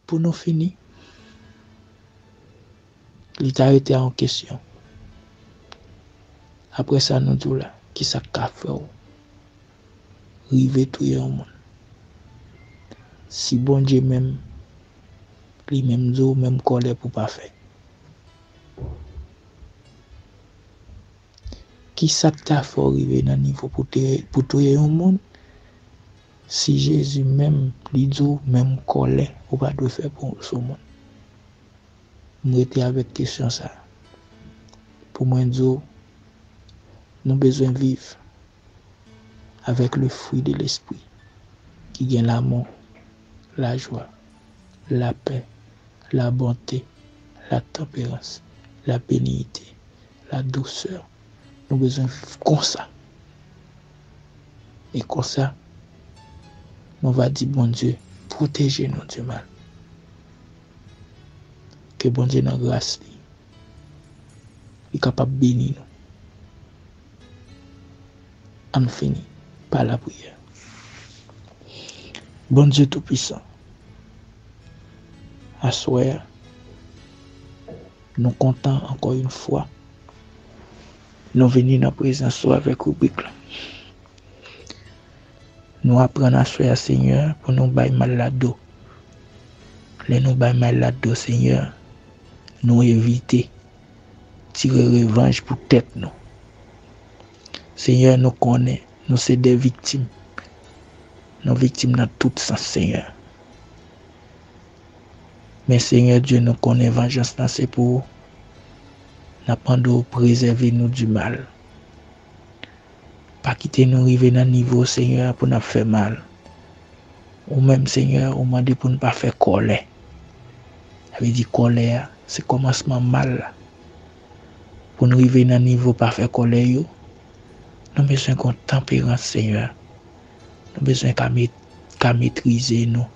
pour nous finir, il t'a été en question. Après ça, nous disons là, qui ça qu'a fait ou? Rive tout le monde. Si bon Dieu même, lui-même dit, même colère pour pas faire. Qui ça t'a fait arriver dans le niveau pour tout le monde? Si Jésus même, lui dit, même colère, ou pas de faire pour ce monde. Moi, j'étais avec question ça. Pour moi, dire, nous avons besoin de vivre avec le fruit de l'esprit qui gagne l'amour, la joie, la paix, la bonté, la tempérance, la bénignité, la douceur. Nous avons besoin de vivre comme ça. Et comme ça, on va dire, bon Dieu, protégez-nous du mal. Que bon Dieu, dans la grâce, est capable de bénir nous. On finit par la prière. Bon Dieu Tout-Puissant, à soir, nous comptons encore une fois. Nous venons dans la présence avec rubrique. Nous apprenons à soir, Seigneur, pour nous bailler mal la dos. Les nous bailler mal la dos, Seigneur, nous éviter tirer revanche pour tête nous. Seigneur, nous connaissons, nous sommes des victimes. Nous sommes victimes dans tout sens, Seigneur. Mais Seigneur Dieu, nous connaissons vengeance, c'est pour nous apprendre à préserver nous du mal. Pas quitter nous arriver dans le niveau, Seigneur, pour nous faire mal. Ou même, Seigneur, on m'a dit pour ne pas faire colère. Ça veut dire colère, c'est commencement mal. Pour nous arriver dans le niveau, pas faire colère, nous avons besoin de tempérance, Seigneur. Nous avons besoin de maîtriser nous.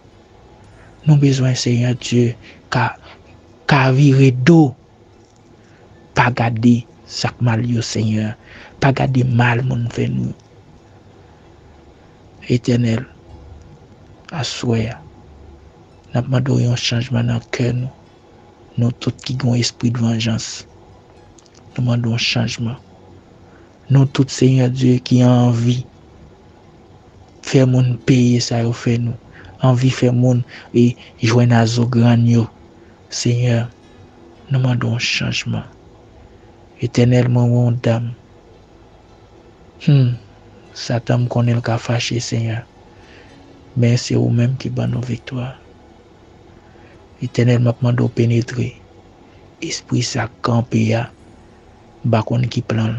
Nous avons besoin, Seigneur Dieu, qu'à virer d'eau. Pas garder chaque mal, Seigneur. Pas garder mal, mon fait nous. Éternel, à souhait, nous demandons un changement dans le cœur, nous tous qui avons un esprit de vengeance. Nous demandons un changement. Nous tous, Seigneur Dieu, qui ont envie de faire mon payer ça, fait nous. Envie de faire mon et joindre à zo grand. Seigneur, nous demandons un changement. Éternellement, mon dame. Satan me connaît le cas fâché, Seigneur. Mais c'est vous-même qui bat nos victoires. Éternellement, je demande pénétrer. Esprit ça campé ya. Bakon qui plan.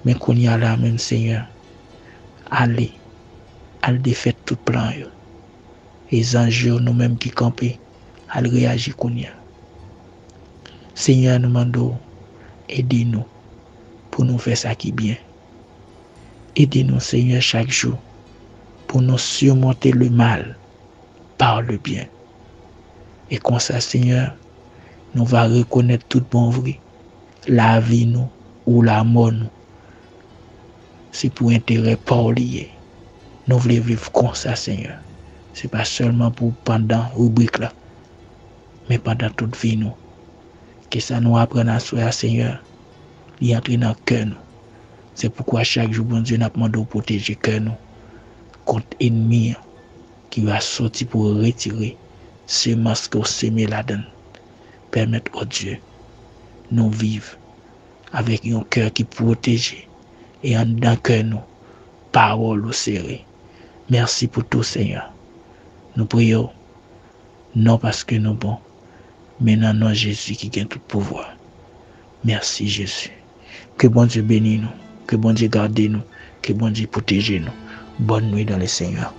Mais qu'on y a là même, Seigneur. Allez défaire tout plan. Les anges, nous-mêmes qui campent, allez réagir qu'on y a. Seigneur, nous demandons, aidez-nous pour nous faire ça qui est bien. Aidez-nous, Seigneur, chaque jour pour nous surmonter le mal par le bien. Et comme ça, Seigneur, nous allons reconnaître tout bon vrai. La vie nous ou la mort nous. C'est pour intérêt pas lié. Nous voulons vivre comme ça, Seigneur. Ce n'est pas seulement pour pendant rubrique là, mais pendant toute vie nous. Que ça nous apprenne à soi, Seigneur, y entrer dans le cœur nous. C'est pourquoi chaque jour, bon Dieu, nous demandé de protéger le cœur nous contre l'ennemi qui va sortir pour retirer ces masques qu'on sème là-dedans. Permettre au Dieu nous vivre avec un cœur qui protège et en dedans cœur nous, parole au serré. Merci pour tout, Seigneur. Nous prions, non parce que nous bons, mais dans nom Jésus qui gagne tout pouvoir. Merci, Jésus. Que bon Dieu bénisse nous, que bon Dieu garde nous, que bon Dieu protège nous. Bonne nuit dans le Seigneur.